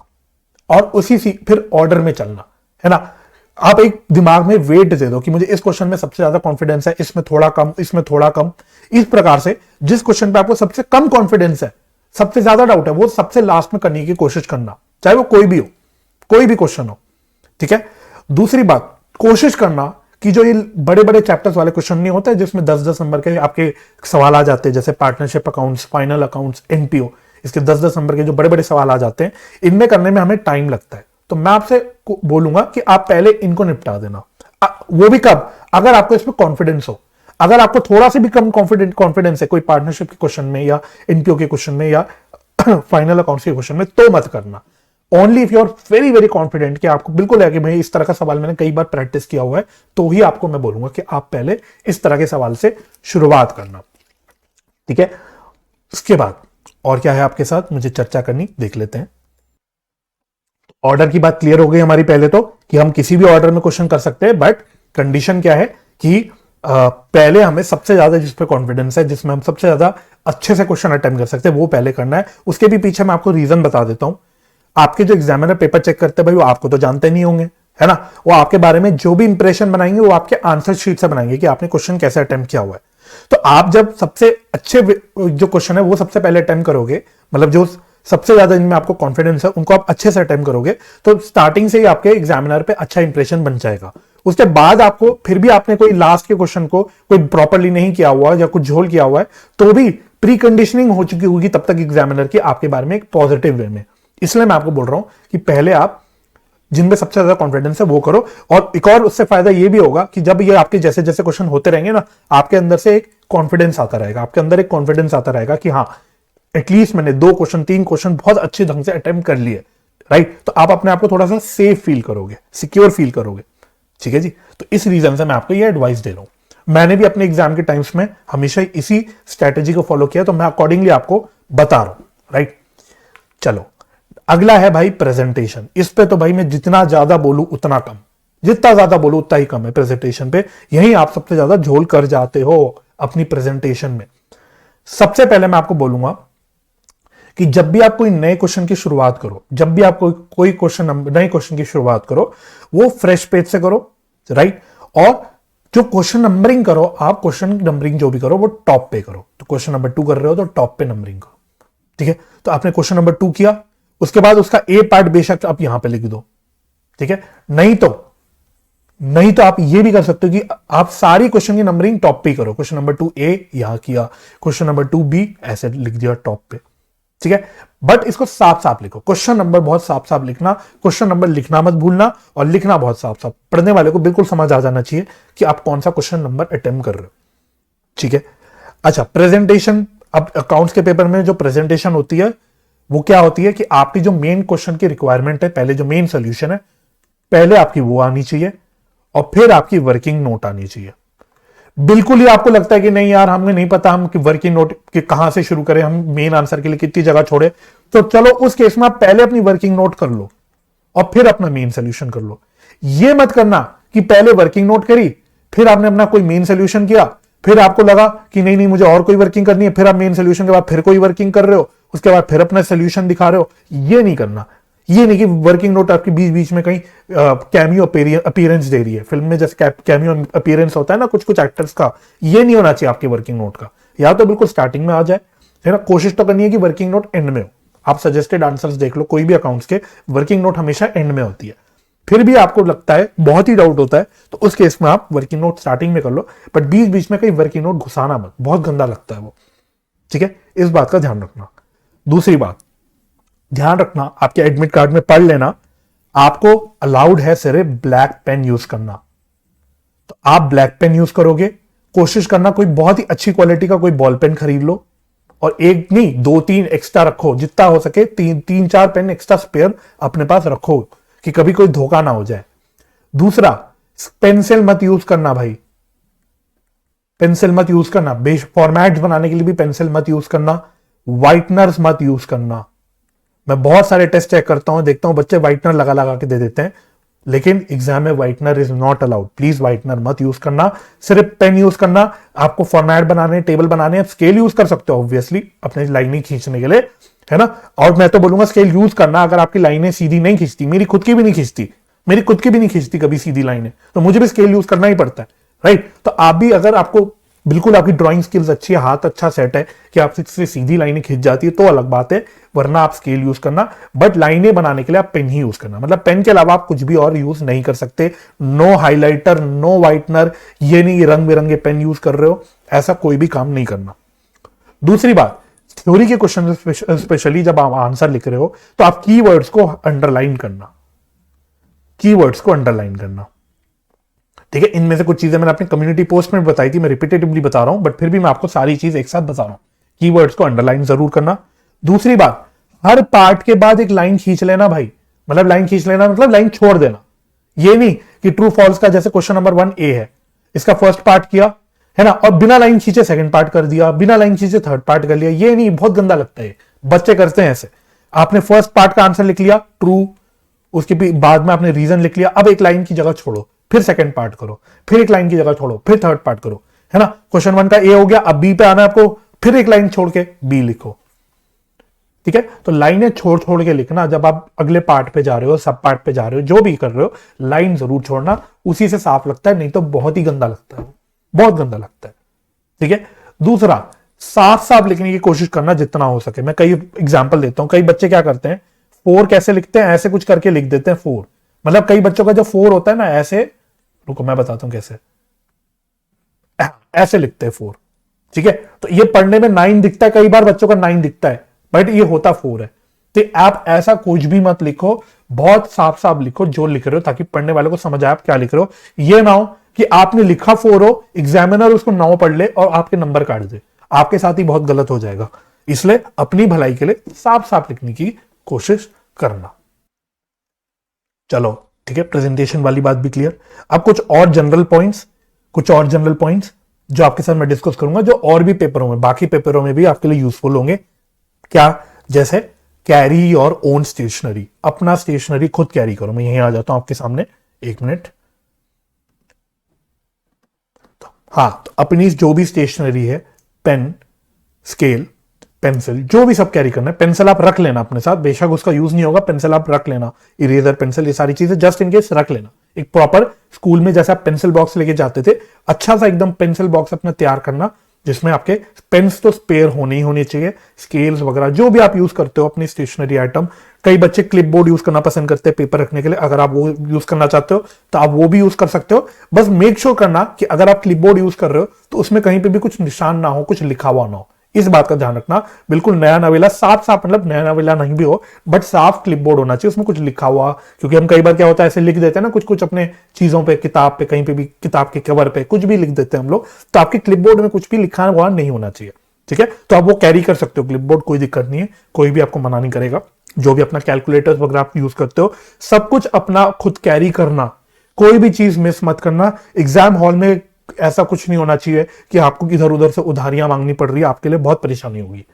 और उसी फिर ऑर्डर में चलना, है ना। आप एक दिमाग में वेट दे दो कि मुझे इस क्वेश्चन में सबसे ज्यादा कॉन्फिडेंस है, इसमें थोड़ा कम, इसमें थोड़ा कम। इस प्रकार से जिस क्वेश्चन पे आपको सबसे कम कॉन्फिडेंस है, सबसे ज्यादा डाउट है, वो सबसे लास्ट में करने की कोशिश करना, चाहे वो कोई भी हो, कोई भी क्वेश्चन हो। ठीक है, दूसरी बात, कोशिश करना कि जो ये बड़े बड़े चैप्टर्स वाले क्वेश्चन नहीं होते जिसमें 10-10 नंबर के आपके सवाल आ जाते हैं, जैसे partnership accounts, final accounts, NPO, इसके 10-10 नंबर के जो बड़े बड़े सवाल आ जाते हैं, इनमें करने में हमें टाइम लगता है। तो मैं आपसे बोलूंगा कि आप पहले इनको निपटा देना। वो भी कब, अगर आपको इसमें कॉन्फिडेंस हो। अगर आपको थोड़ा सा भी कम कॉन्फिडेंस है कोई पार्टनरशिप के क्वेश्चन में या एनपीओ के क्वेश्चन में या फाइनल अकाउंट्स के क्वेश्चन में, तो मत करना। Only if you are very very confident कि आपको बिल्कुल है कि भाई इस तरह का सवाल मैंने कई बार प्रैक्टिस किया हुआ है, तो ही आपको मैं बोलूंगा कि आप पहले इस तरह के सवाल से शुरुआत करना। ठीक है, उसके बाद और क्या है आपके साथ मुझे चर्चा करनी, देख लेते हैं। ऑर्डर की बात क्लियर हो गई हमारी पहले तो, कि हम किसी भी ऑर्डर में क्वेश्चन कर सकते हैं, बट कंडीशन क्या है कि पहले हमें सबसे ज्यादा जिस पे कॉन्फिडेंस है, जिसमें हम सबसे ज्यादा अच्छे से क्वेश्चन अटेम्प्ट कर सकते हैं, वो पहले करना है। उसके भी पीछे मैं आपको रीजन बता देता हूं। आपके जो एग्जामिनर पेपर चेक करते हैं भाई, वो आपको तो जानते नहीं होंगे, है ना। वो आपके बारे में जो भी इंप्रेशन बनाएंगे वो आपके आंसर शीट से बनाएंगे कि आपने क्वेश्चन कैसे अटेम्प्ट किया हुआ है। तो आप जब सबसे अच्छे जो क्वेश्चन है वो सबसे पहले अटेम्प्ट करोगे, मतलब जो सबसे ज्यादा जिनमें आपको कॉन्फिडेंस है उनको आप अच्छे से अटेम्प्ट करोगे, तो स्टार्टिंग से ही आपके एग्जामिनर पे अच्छा इंप्रेशन बन जाएगा। उसके बाद आपको फिर भी आपने कोई लास्ट के क्वेश्चन को कोई प्रॉपरली नहीं किया हुआ या कुछ झोल किया हुआ है, तो भी प्री कंडीशनिंग हो चुकी होगी तब तक एग्जामिनर की आपके बारे में एक पॉजिटिव वे में। इसलिए मैं आपको बोल रहा हूं कि पहले आप जिनमें सबसे ज्यादा कॉन्फिडेंस है वो करो। और एक और उससे फायदा ये भी होगा कि जब ये आपके जैसे जैसे क्वेश्चन होते रहेंगे ना, आपके अंदर से एक कॉन्फिडेंस आता रहेगा, आपके अंदर एक कॉन्फिडेंस आता रहेगा कि हाँ, एटलीस्ट मैंने 2 क्वेश्चन 3 क्वेश्चन बहुत अच्छे ढंग से अटेम्प्ट कर लिए, राइट। तो आप अपने आप को थोड़ा सा सेफ फील करोगे, सिक्योर फील करोगे। ठीक है जी, तो इस रीजन से मैं आपको ये एडवाइस दे रहा हूं। मैंने भी अपने एग्जाम के टाइम्स में हमेशा इसी स्ट्रेटेजी को फॉलो किया, तो मैं अकॉर्डिंगली आपको बता रहा हूं, राइट। चलो, अगला है भाई प्रेजेंटेशन। इस पे तो भाई मैं जितना ज्यादा बोलूं उतना कम, जितना ज्यादा बोलूं उतना ही कम है। प्रेजेंटेशन पे यही आप सबसे ज्यादा झोल कर जाते हो अपनी प्रेजेंटेशन में। सबसे पहले मैं आपको बोलूंगा कि जब भी आप कोई नए क्वेश्चन की शुरुआत करो, जब भी आप कोई नए क्वेश्चन की शुरुआत करो, वो फ्रेश पेज से करो, राइट। और जो क्वेश्चन नंबरिंग करो, आप क्वेश्चन नंबरिंग जो भी करो वो टॉप पे करो। तो क्वेश्चन नंबर 2 कर रहे हो तो टॉप पे नंबरिंग करो। ठीक है, तो आपने क्वेश्चन नंबर 2 किया, उसके बाद उसका ए पार्ट बेशक आप यहां पे लिख दो। ठीक है, नहीं तो आप ये भी कर सकते हो कि आप सारी क्वेश्चन की नंबरिंग टॉप पे करो। क्वेश्चन नंबर 2 ए यहां किया, क्वेश्चन नंबर 2 बी ऐसे लिख दिया टॉप पे। ठीक है, बट इसको साफ साफ लिखो। क्वेश्चन नंबर बहुत साफ साफ लिखना, क्वेश्चन नंबर लिखना मत भूलना, और लिखना बहुत साफ साफ। पढ़ने वाले को बिल्कुल समझ आ जाना चाहिए कि आप कौन सा क्वेश्चन नंबर अटेम्प्ट कर रहे हो। ठीक है, अच्छा, प्रेजेंटेशन। अब अकाउंट्स के पेपर में जो प्रेजेंटेशन होती है वो क्या होती है कि आपकी जो मेन क्वेश्चन की रिक्वायरमेंट है, पहले जो मेन सोल्यूशन है, पहले आपकी वो आनी चाहिए और फिर आपकी वर्किंग नोट आनी चाहिए। बिल्कुल ही आपको लगता है कि नहीं यार, हमें नहीं पता हम कि वर्किंग नोट के कहां से शुरू करें, हम मेन आंसर के लिए कितनी जगह छोड़े, तो चलो उस केस में आप पहले अपनी वर्किंग नोट कर लो और फिर अपना मेन सोल्यूशन कर लो। यह मत करना कि पहले वर्किंग नोट करी, फिर आपने अपना कोई मेन सोल्यूशन किया, फिर आपको लगा कि नहीं मुझे और कोई वर्किंग करनी है, फिर आप मेन सोल्यूशन के बाद फिर कोई वर्किंग कर रहे हो, उसके बाद फिर अपना सोल्यूशन दिखा रहे हो। ये नहीं करना। ये नहीं कि वर्किंग नोट आपकी बीच बीच में कहीं कैमियो अपीयरेंस दे रही है। फिल्म में जैसे कैमियो अपीयरेंस होता है ना कुछ कुछ एक्टर्स का, ये नहीं होना चाहिए आपके वर्किंग नोट का। या तो बिल्कुल स्टार्टिंग में आ जाए, है ना, कोशिश तो करनी है कि वर्किंग नोट एंड में हो। आप सजेस्टेड आंसर्स देख लो, कोई भी अकाउंट्स के वर्किंग नोट हमेशा एंड में होती है। फिर भी आपको लगता है बहुत ही डाउट होता है तो उस केस में आप वर्किंग नोट स्टार्टिंग में कर लो, बट बीच बीच में कहीं वर्किंग नोट घुसाना मत, बहुत गंदा लगता है वो। ठीक है, इस बात का ध्यान रखना। दूसरी बात, ध्यान रखना आपके एडमिट कार्ड में पढ़ लेना, आपको अलाउड है सिर्फ ब्लैक पेन यूज करना। तो आप ब्लैक पेन यूज करोगे, कोशिश करना कोई बहुत ही अच्छी क्वालिटी का कोई बॉल पेन खरीद लो, और एक नहीं 2-3 एक्स्ट्रा रखो, जितना हो सके 3-4 पेन एक्स्ट्रा स्पेयर अपने पास रखो कि कभी कोई धोखा ना हो जाए। दूसरा, पेंसिल मत यूज करना भाई, पेंसिल मत यूज करना। फॉर्मेट्स बनाने के लिए भी पेंसिल मत यूज करना। व्हाइटनर्स मत यूज करना। मैं बहुत सारे टेस्ट चेक करता हूं, देखता हूं बच्चे व्हाइटनर लगा लगा के दे देते हैं, लेकिन एग्जाम में whitener is not allowed. Please whitener मत यूज करना, सिर्फ पेन यूज करना। आपको फॉर्मेट बनाने, टेबल बनाने, स्केल यूज कर सकते हो ऑब्वियसली अपनी लाइनें खींचने के लिए, है ना। और मैं तो बोलूंगा स्केल यूज करना अगर आपकी लाइनें सीधी नहीं खींचती। मेरी खुद की भी नहीं खींचती, मेरी खुद की भी नहीं खींचती कभी सीधी लाइनें, तो मुझे भी स्केल यूज करना ही पड़ता है, राइट। तो आप भी, अगर आपको बिल्कुल आपकी ड्राइंग स्किल्स अच्छी है, हाथ अच्छा सेट है कि आपसे सीधी लाइनें खींच जाती है, तो अलग बात है, वरना आप स्केल यूज करना। बट लाइनें बनाने के लिए आप पेन ही यूज करना, मतलब पेन के अलावा आप कुछ भी और यूज नहीं कर सकते। नो हाइलाइटर, नो व्हाइटनर, ये नहीं रंग बिरंगे पेन यूज कर रहे हो, ऐसा कोई भी काम नहीं करना। दूसरी बात, थ्योरी के क्वेश्चन स्पेशली जब आप आंसर लिख रहे हो तो आप कीवर्ड्स को अंडरलाइन करना, कीवर्ड्स को अंडरलाइन करना। ठीक है, इनमें से कुछ चीजें मैंने अपनी कम्युनिटी पोस्ट में बताई थी, मैं रिपीटेटिवली बता रहा हूं, बट फिर भी मैं आपको सारी चीज एक साथ बता रहा हूं। कीवर्ड्स को अंडरलाइन जरूर करना। दूसरी बात, हर पार्ट के बाद एक लाइन खींच लेना भाई, मतलब लाइन खींच लेना मतलब लाइन छोड़ देना। ये नहीं कि ट्रू फॉल्स का जैसे क्वेश्चन नंबर 1A है, इसका फर्स्ट पार्ट किया, है ना, और बिना लाइन खींचे सेकंड पार्ट कर दिया, बिना लाइन खींचे थर्ड पार्ट कर लिया। ये नहीं, बहुत गंदा लगता है, बच्चे करते हैं ऐसे। आपने फर्स्ट पार्ट का आंसर लिख लिया ट्रू, उसके बाद में आपने रीजन लिख लिया, अब एक लाइन की जगह छोड़ो, फिर सेकंड पार्ट करो, फिर एक लाइन की जगह छोड़ो, फिर थर्ड पार्ट करो, है ना। क्वेश्चन 1 का ए हो गया, अब बी पे आना है आपको, फिर एक लाइन छोड़ के बी लिखो। ठीक है, तो लाइनें छोड़ छोड़ के लिखना। जब आप अगले पार्ट पे जा रहे हो, सब पार्ट पे जा रहे हो, जो भी कर रहे हो, लाइन जरूर छोड़ना, उसी से साफ लगता है, नहीं तो बहुत ही गंदा लगता है, बहुत गंदा लगता है। ठीक है, दूसरा, साफ साफ लिखने की कोशिश करना जितना हो सके। मैं कई एग्जाम्पल देता हूं, कई बच्चे क्या करते हैं, 4 कैसे लिखते हैं, ऐसे कुछ करके लिख देते हैं 4, मतलब कई बच्चों का जो 4 होता है ना, ऐसे, रुको मैं बताता हूं कैसे, ऐसे लिखते हैं 4। ठीक है, तो ये पढ़ने में 9 दिखता है, कई बार बच्चों का 9 दिखता है, बट ये होता 4 है। तो आप ऐसा कुछ भी मत लिखो, बहुत साफ साफ लिखो जो लिख रहे हो, ताकि पढ़ने वाले को समझ आए आप क्या लिख रहे हो। ये ना हो कि आपने लिखा 4 हो, एग्जामिनर उसको 9 पढ़ ले और आपके नंबर काट दे, आपके साथ ही बहुत गलत हो जाएगा। इसलिए अपनी भलाई के लिए साफ साफ लिखने की कोशिश करना। चलो ठीक है, प्रेजेंटेशन वाली बात भी क्लियर। अब कुछ और जनरल पॉइंट्स जो आपके साथ मैं डिस्कस करूंगा, जो और भी पेपरों में, बाकी पेपरों में भी आपके लिए यूजफुल होंगे। क्या? जैसे कैरी और ओन स्टेशनरी, अपना स्टेशनरी खुद कैरी करो। मैं यहीं आ जाता हूं आपके सामने, 1 मिनट। हाँ, तो अपनी जो भी स्टेशनरी है, पेन, स्केल, पेंसिल, जो भी सब कैरी करना है। पेंसिल आप रख लेना अपने साथ, बेशक उसका यूज नहीं होगा, पेंसिल आप रख लेना, इरेजर, पेंसिल, ये सारी चीजें जस्ट इन केस रख लेना। एक प्रॉपर स्कूल में जैसे आप पेंसिल बॉक्स लेके जाते थे, अच्छा सा एकदम पेंसिल बॉक्स अपना तैयार करना, जिसमें आपके पेन्स तो स्पेयर होने ही होने चाहिए, स्केल्स वगैरह जो भी आप यूज करते हो अपनी स्टेशनरी आइटम। कई बच्चे क्लिपबोर्ड यूज करना पसंद करते हैं पेपर रखने के लिए, अगर आप वो यूज करना चाहते हो तो आप वो भी यूज कर सकते हो। बस मेक श्योर करना कि अगर आप क्लिपबोर्ड यूज कर रहे हो तो उसमें कहीं पे भी कुछ निशान ना हो, कुछ लिखा हुआ ना हो, इस बात का ध्यान रखना। बिल्कुल नया नवेला, साफ साफ, मतलब नया नवेला नहीं भी हो बट साफ क्लिपबोर्ड होना चाहिए, उसमें कुछ लिखा हुआ। क्योंकि हम कई बार क्या होता है, ऐसे लिख देते हैं ना कुछ कुछ अपने चीजों पे, किताब पे, कहीं पे भी, किताब के कवर पे कुछ भी लिख देते हैं हम लोग, तो आपके क्लिपबोर्ड में कुछ भी लिखा हुआ नहीं होना चाहिए। ठीक है, तो आप वो कैरी कर सकते हो क्लिपबोर्ड, कोई दिक्कत नहीं है, कोई भी आपको मना नहीं करेगा। जो भी अपना कैलकुलेटर्स वगैरह आप यूज करते हो, सब कुछ अपना खुद कैरी करना, कोई भी चीज मिस मत करना। एग्जाम हॉल में ऐसा कुछ नहीं होना चाहिए कि आपको इधर उधर से उधारियां मांगनी पड़ रही है, आपके लिए बहुत परेशानी होगी।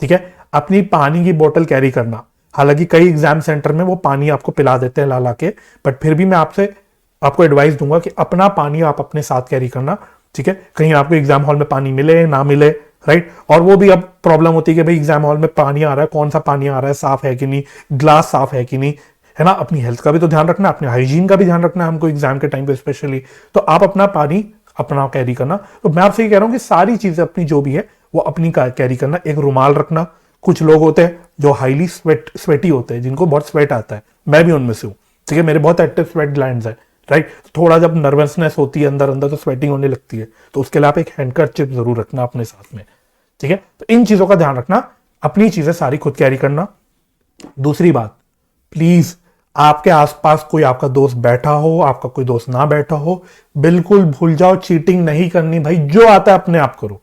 ठीक है, अपनी पानी की बोतल कैरी करना। हालांकि कई एग्जाम सेंटर में वो पानी आपको पिला देते हैं ला के, बट फिर भी मैं आपको एडवाइस दूंगा कि अपना पानी आप अपने साथ कैरी करना। ठीक है, कहीं आपको एग्जाम हॉल में पानी मिले ना मिले, राइट। और वो भी अब प्रॉब्लम होती है कि भाई एग्जाम हॉल में पानी आ रहा है, कौन सा पानी आ रहा है, साफ है कि नहीं, ग्लास साफ है कि नहीं, है ना। अपनी हेल्थ का भी तो ध्यान रखना, अपने हाइजीन का भी ध्यान रखना हमको एग्जाम के टाइम पे स्पेशली। तो आप अपना पानी अपना कैरी करना। तो मैं आपसे ये कह रहा हूं कि सारी चीजें अपनी जो भी है वो अपनी कैरी करना। एक रुमाल रखना। कुछ लोग होते हैं जो हाईली स्वेटी होते हैं, जिनको बहुत स्वेट आता है, मैं भी उनमें से हूँ, ठीक है। मेरे बहुत एक्टिव स्वेट ग्लैंड्स है, राइट। थोड़ा जब नर्वसनेस होती है अंदर अंदर तो स्वेटिंग होने लगती है, तो उसके लिए आप एक हैंडकरचिप जरूर रखना अपने साथ में, ठीक है। तो इन चीजों का ध्यान रखना, अपनी चीजें सारी खुद कैरी करना। दूसरी बात, प्लीज आपके आसपास कोई आपका दोस्त बैठा हो, आपका कोई दोस्त ना बैठा हो, बिल्कुल भूल जाओ, चीटिंग नहीं करनी भाई। जो आता है अपने आप करो,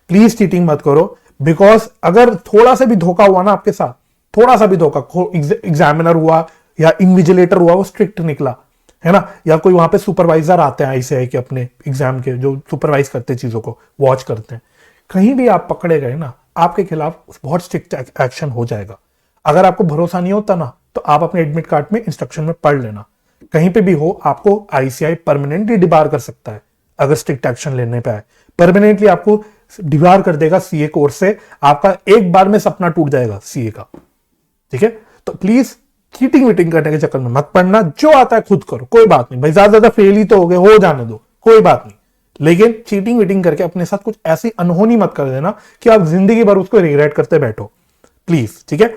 प्लीज चीटिंग मत करो। बिकॉज अगर थोड़ा सा भी धोखा हुआ ना आपके साथ, थोड़ा सा भी धोखा, एग्जामिनर हुआ या इन्विजिलेटर हुआ, वो स्ट्रिक्ट निकला, है ना, या कोई वहां पे सुपरवाइजर आते हैं ऐसे है कि अपने एग्जाम के जो सुपरवाइज करते हैं, चीजों को वॉच करते हैं, कहीं भी आप पकड़े गए ना, आपके खिलाफ बहुत स्ट्रिक्ट एक्शन हो जाएगा। अगर आपको भरोसा नहीं होता ना, तो आप अपने एडमिट कार्ड में इंस्ट्रक्शन में पढ़ लेना, कहीं पे भी हो आपको आईसीआई परमानेंटली डिबार कर सकता है अगर स्ट्रिक्ट एक्शन लेने पे आए। परमानेंटली आपको डिबार कर देगा सीए कोर्स से, आपका एक बार में सपना टूट जाएगा सीए का, ठीक है। तो प्लीज चीटिंग वीटिंग करने के चक्कर में मत पड़ना, जो आता है खुद करो, कोई बात नहीं भाई, ज्यादा ज्यादा फेल ही तो हो गए, हो जाने दो, कोई बात नहीं। लेकिन चीटिंग वीटिंग करके अपने साथ कुछ ऐसी अनहोनी मत कर देना कि आप जिंदगी भर उसको रिग्रेट करते बैठो, प्लीज, ठीक है।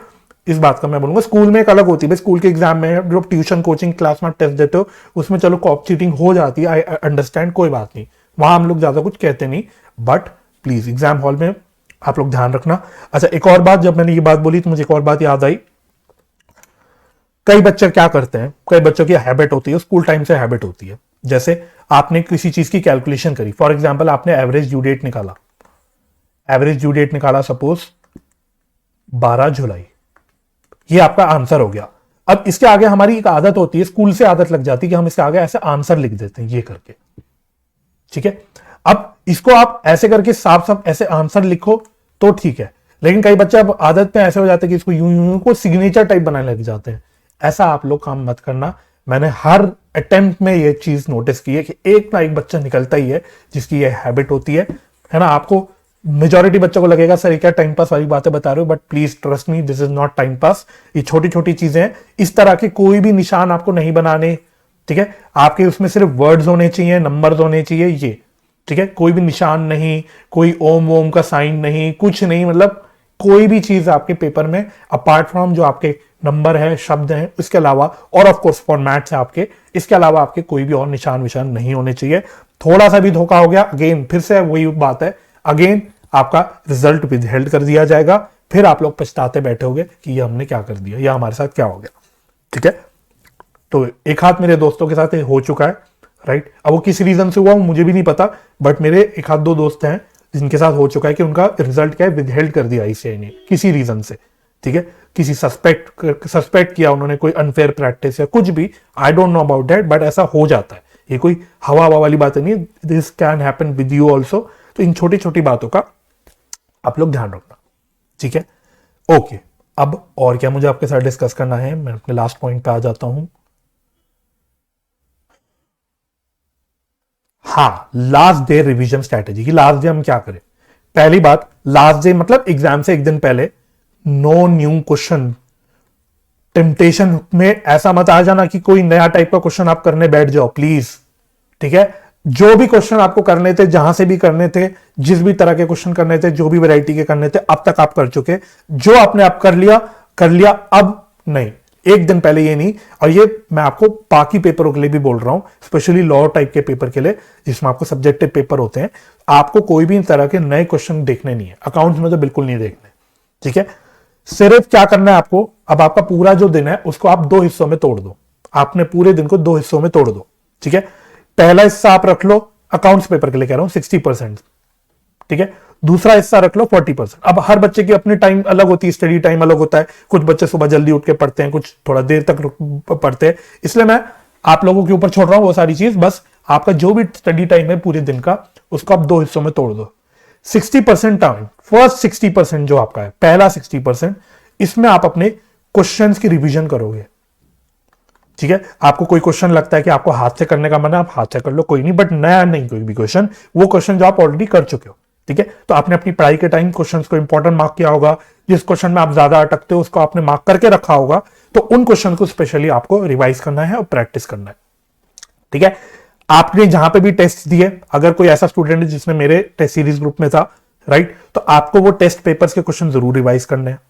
इस बात का मैं बोलूंगा, स्कूल में एक अलग होती है, स्कूल के एग्जाम में जो ट्यूशन कोचिंग क्लास में टेस्ट देते हो, उसमें चलो कॉप चीटिंग हो जाती है, आई अंडरस्टैंड, कोई बात नहीं, वहां हम लोग ज्यादा कुछ कहते नहीं, बट प्लीज एग्जाम हॉल में आप लोग ध्यान रखना। अच्छा, एक और बात, जब मैंने ये बात बोली तो मुझे एक और बात याद आई। कई बच्चे क्या करते हैं, कई बच्चों की हैबिट होती है, स्कूल टाइम से हैबिट होती है, जैसे आपने किसी चीज की कैलकुलेशन करी, फॉर एग्जाम्पल आपने एवरेज ड्यू डेट निकाला, एवरेज ड्यू डेट निकाला सपोज 12 जुलाई, ये आपका आंसर हो गया। अब इसके आगे हमारी एक आदत होती है, स्कूल से आदत लग जाती है कि हम इसके आगे ऐसे आंसर लिख देते हैं ये करके, ठीक है। अब इसको आप ऐसे करके साफ साफ ऐसे आंसर लिखो तो ठीक है, लेकिन कई बच्चे अब आदत में ऐसे हो जाते हैं कि इसको यूं यूं को सिग्नेचर टाइप बनाने लग जाते हैं। ऐसा आप लोग काम मत करना। मैंने हर अटेम्प्ट में ये चीज नोटिस की है कि एक ना एक बच्चा निकलता ही है जिसकी ये हैबिट होती है ना। आपको मेजॉरिटी बच्चों को लगेगा सर ये क्या टाइम पास वाली बातें बता रहे हो, but please trust me, this is not time pass. ये छोटी छोटी चीजें हैं, इस तरह के कोई भी निशान आपको नहीं बनाने, ठीक है। आपके उसमें सिर्फ वर्ड्स होने चाहिए, नंबर्स होने चाहिए, ये ठीक है। कोई भी निशान नहीं, कोई ओम वोम का साइन नहीं, कुछ नहीं, मतलब कोई भी चीज आपके पेपर में अपार्ट फ्रॉम जो आपके नंबर है, शब्द हैं, इसके अलावा, और ऑफ कोर्स फॉर्मेट्स है आपके, इसके अलावा आपके कोई भी और निशान विशान नहीं होने चाहिए। थोड़ा सा भी धोखा हो गया, अगेन फिर से वही बात है, अगेन आपका रिजल्ट विदहेल्ड कर दिया जाएगा, फिर आप लोग पछताते बैठोगे कि ये हमने क्या कर दिया या हमारे साथ क्या हो गया, ठीक है। तो एक हाथ मेरे दोस्तों के साथ हो चुका है, राइट। अब वो किस रीजन से हुआ मुझे भी नहीं पता, बट मेरे एक हाथ दो दोस्त हैं जिनके साथ हो चुका है कि उनका रिजल्ट क्या है, विदहेल्ड कर दिया आईसीआई ने किसी रीजन से, ठीक है। किसी सस्पेक्ट किया उन्होंने, कोई अनफेयर प्रैक्टिस या कुछ भी, I don't know about that, but ऐसा हो जाता है, ये कोई हवा हवा वाली बात नहीं है, this can happen with you also. तो इन छोटी छोटी बातों का आप लोग ध्यान रखना, ठीक है। ओके, अब और क्या मुझे आपके साथ डिस्कस करना है, मैं अपने लास्ट पॉइंट पे आ जाता हूं। हाँ, लास्ट डे रिवीजन स्ट्रैटेजी की लास्ट डे हम क्या करें। पहली बात, लास्ट डे मतलब एग्जाम से एक दिन पहले नो न्यू क्वेश्चन। टेम्पटेशन में ऐसा मत आ जाना कि कोई नया टाइप का क्वेश्चन आप करने बैठ जाओ, प्लीज, ठीक है। जो भी क्वेश्चन आपको करने थे, जहां से भी करने थे, जिस भी तरह के क्वेश्चन करने थे, जो भी वैरायटी के करने थे, अब तक आप कर चुके, जो आपने आप कर लिया, अब नहीं, एक दिन पहले ये नहीं। और ये मैं आपको बाकी पेपरों के लिए भी बोल रहा हूं, स्पेशली लॉ टाइप के पेपर के लिए जिसमें आपको सब्जेक्टिव पेपर होते हैं, आपको कोई भी तरह के नए क्वेश्चन देखने नहीं है, अकाउंट्स में तो बिल्कुल नहीं देखने, ठीक है। सिर्फ क्या करना है आपको, अब आपका पूरा जो दिन है उसको आप दो हिस्सों में तोड़ दो, आपने पूरे दिन को दो हिस्सों में तोड़ दो, ठीक है। पहला हिस्सा आप रख लो, अकाउंट्स पेपर के लिए कह रहा हूं, 60%, ठीक है। दूसरा हिस्सा रख लो 40%। अब हर बच्चे की अपनी टाइम अलग होती है, स्टडी टाइम अलग होता है, कुछ बच्चे सुबह जल्दी उठ के पढ़ते हैं, कुछ थोड़ा देर तक पढ़ते हैं, इसलिए मैं आप लोगों के ऊपर छोड़ रहा हूं वो सारी चीज। बस आपका जो भी स्टडी टाइम है पूरे दिन का, उसको आप दो हिस्सों में तोड़ दो। 60% टाइम, फर्स्ट 60% जो आपका है, पहला 60%, इसमें आप अपने क्वेश्चंस की रिवीजन करोगे, ठीक है। आपको कोई क्वेश्चन लगता है कि आपको हाथ से करने का मन है, आप हाथ से कर लो, कोई नहीं, बट नया नहीं कोई भी क्वेश्चन, वो क्वेश्चन जो आप ऑलरेडी कर चुके हो, ठीक है, तो आपने अपनी पढ़ाई के टाइम क्वेश्चंस को इंपॉर्टेंट मार्क किया होगा, जिस क्वेश्चन में आप ज्यादा अटकते हो उसको आपने मार्क करके रखा होगा, तो उन क्वेश्चन को स्पेशली आपको रिवाइज करना है और प्रैक्टिस करना है। ठीक है, आपने जहां पे भी टेस्ट दिए, अगर कोई ऐसा स्टूडेंट है जिसने मेरे टेस्ट सीरीज ग्रुप में था, राइट, तो आपको वो टेस्ट पेपर्स के क्वेश्चन जरूर रिवाइज करने हैं।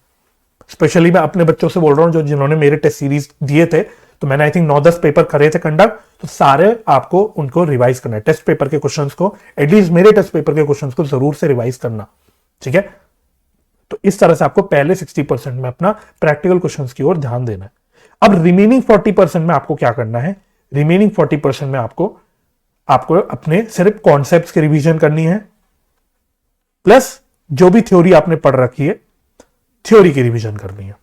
स्पेशली मैं अपने बच्चों से बोल रहा हूं जो जिन्होंने मेरे टेस्ट सीरीज दिए थे, तो मैंने आई थिंक 9-10 पेपर करे थे कंडक्ट, तो सारे आपको उनको रिवाइज करना है। टेस्ट पेपर के क्वेश्चंस को, एटलीस्ट मेरे टेस्ट पेपर के क्वेश्चंस को जरूर से रिवाइज करना। ठीक है, तो इस तरह से आपको पहले 60% में अपना प्रैक्टिकल क्वेश्चंस की ओर ध्यान देना है। अब रिमेनिंग 40% में आपको क्या करना है? रिमेनिंग 40% में आपको अपने सिर्फ कॉन्सेप्ट्स की रिवीजन करनी है, प्लस जो भी थ्योरी आपने पढ़ रखी है थ्योरी की रिवीजन करनी है।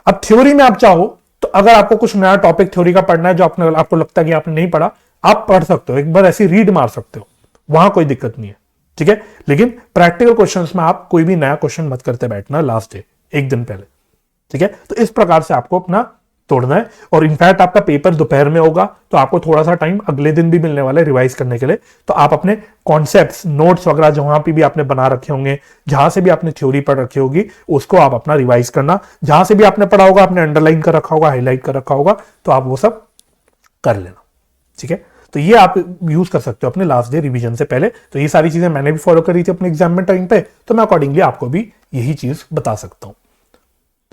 अब थ्योरी में आप चाहो तो अगर आपको कुछ नया टॉपिक थ्योरी का पढ़ना है जो आपको लगता है कि आपने नहीं पढ़ा, आप पढ़ सकते हो, एक बार ऐसी रीड मार सकते हो, वहां कोई दिक्कत नहीं है। ठीक है, लेकिन प्रैक्टिकल क्वेश्चंस में आप कोई भी नया क्वेश्चन मत करते बैठना लास्ट डे, एक दिन पहले। ठीक है, तो इस प्रकार से आपको अपना तोड़ना है। और इनफैक्ट आपका पेपर दोपहर में होगा, तो आपको थोड़ा सा टाइम अगले दिन भी मिलने वाला है रिवाइज करने के लिए। तो आप अपने कॉन्सेप्ट्स, नोट्स वगैरह जहां पे भी आपने बना रखे होंगे, जहां से भी आपने थ्योरी पढ़ रखी होगी, उसको आप अपना रिवाइज करना। जहां से भी आपने पढ़ा होगा, आपने अंडरलाइन कर रखा होगा, हाईलाइट कर रखा होगा, तो आप वो सब कर लेना। ठीक है, तो ये आप यूज कर सकते हो अपने लास्ट डे रिवीजन से पहले। तो ये सारी चीजें मैंने भी फॉलो करी थी अपने एग्जाम में टाइम पे, तो मैं अकॉर्डिंगली आपको भी यही चीज बता सकता हूं।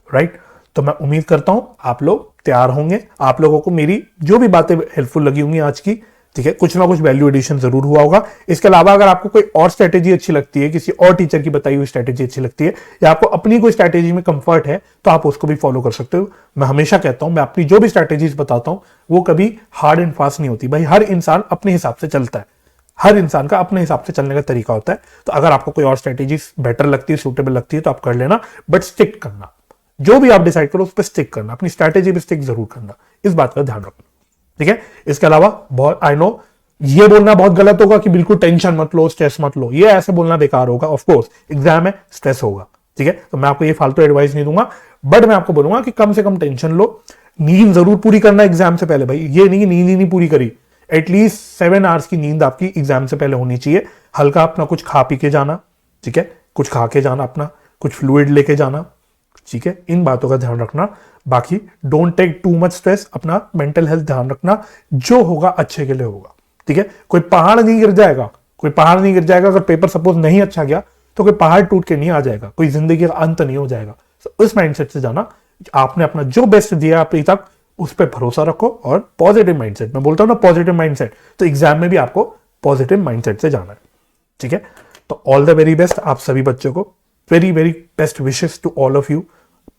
राइट, तो मैं उम्मीद करता हूं आप लोग तैयार होंगे। आप लोगों को मेरी जो भी बातें हेल्पफुल लगी होंगी आज की, ठीक है, कुछ ना कुछ वैल्यू एडिशन जरूर हुआ होगा। इसके अलावा अगर आपको कोई और स्ट्रेटेजी अच्छी लगती है, किसी और टीचर की बताई हुई स्ट्रेटेजी अच्छी लगती है, या आपको अपनी कोई स्ट्रेटेजी में कंफर्ट है, तो आप उसको भी फॉलो कर सकते हो। मैं हमेशा कहता हूं, मैं अपनी जो भी स्ट्रेटेजीज बताता हूं वो कभी हार्ड एंड फास्ट नहीं होती। भाई हर इंसान अपने हिसाब से चलता है, हर इंसान का अपने हिसाब से चलने का तरीका होता है। तो अगर आपको कोई और स्ट्रेटेजी बेटर लगती है, सूटेबल लगती है, तो आप कर लेना, बट स्टिक करना। जो भी आप डिसाइड करो उस पर स्टिक करना, अपनी स्ट्रैटेजी पे स्टिक जरूर करना, इस बात का ध्यान रखना। ठीक है, इसके अलावा बहुत, आई नो ये बोलना बहुत गलत होगा कि बिल्कुल टेंशन मत लो, स्ट्रेस मत लो, ये ऐसे बोलना बेकार होगा। ऑफ कोर्स एग्जाम है, स्ट्रेस होगा, ठीक है, तो मैं आपको ये फालतू एडवाइस नहीं दूंगा, बट मैं आपको बोलूंगा कि कम से कम टेंशन लो। नींद जरूर पूरी करना एग्जाम से पहले। भाई ये नहीं कि नींद ही नहीं पूरी करी, एटलीस्ट 7 आवर्स की नींद आपकी एग्जाम से पहले होनी चाहिए। हल्का अपना कुछ खा पी के जाना, ठीक है, कुछ खा के जाना, अपना कुछ फ्लूइड लेके जाना। ठीक है, इन बातों का ध्यान रखना। बाकी don't take too much stress, अपना मेंटल हेल्थ ध्यान रखना, जो होगा अच्छे के लिए होगा। ठीक है, कोई पहाड़ नहीं गिर जाएगा, कोई पहाड़ नहीं गिर जाएगा। अगर पेपर सपोज नहीं अच्छा गया तो कोई पहाड़ टूट के नहीं आ जाएगा, कोई जिंदगी का अंत नहीं हो जाएगा। तो इस माइंडसेट से जाना, आपने अपना जो बेस्ट दिया अभी तक उस पर भरोसा रखो और पॉजिटिव माइंडसेट, मैं बोलता हूं ना पॉजिटिव माइंडसेट, तो एग्जाम में भी आपको पॉजिटिव माइंडसेट से जाना है। ठीक है, तो ऑल द वेरी बेस्ट आप सभी बच्चों को, very very best wishes to all of you.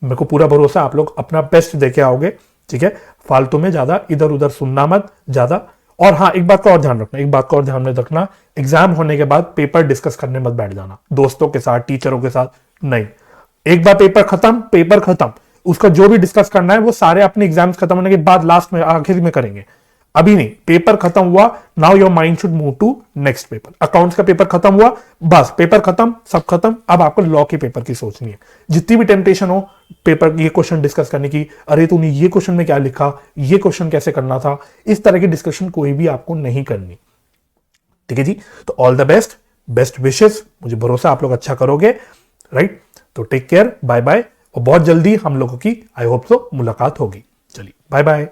मेरे को पूरा भरोसा आप लोग अपना बेस्ट देके आओगे। ठीक है, फालतू में ज्यादा इधर उधर सुनना मत ज्यादा। और हाँ, एक बात का और ध्यान रखना, एक बात का और ध्यान में रखना, एग्जाम होने के बाद पेपर डिस्कस करने मत बैठ जाना दोस्तों के साथ, टीचरों के साथ, नहीं। एक बार पेपर खत्म, उसका जो भी डिस्कस करना है वो सारे अपने एग्जाम्स खत्म होने के बाद लास्ट में, आखिर में करेंगे, अभी नहीं। पेपर खत्म हुआ, now your mind should move to next paper. Accounts का पेपर खत्म हुआ, बस पेपर खत्म, सब खत्म। अब आपको लॉ के पेपर की सोचनी है। जितनी भी टेम्पटेशन हो पेपर ये क्वेश्चन डिस्कस करने की, अरे तूने ये क्वेश्चन में क्या लिखा, ये क्वेश्चन कैसे करना था, इस तरह की डिस्कशन कोई भी आपको नहीं करनी। ठीक है जी, तो all the best, best wishes, मुझे भरोसा आप लोग अच्छा करोगे। राइट, तो टेक केयर, बाय बाय, और बहुत जल्दी हम लोगों की आई होप सो मुलाकात होगी। चलिए बाय बाय।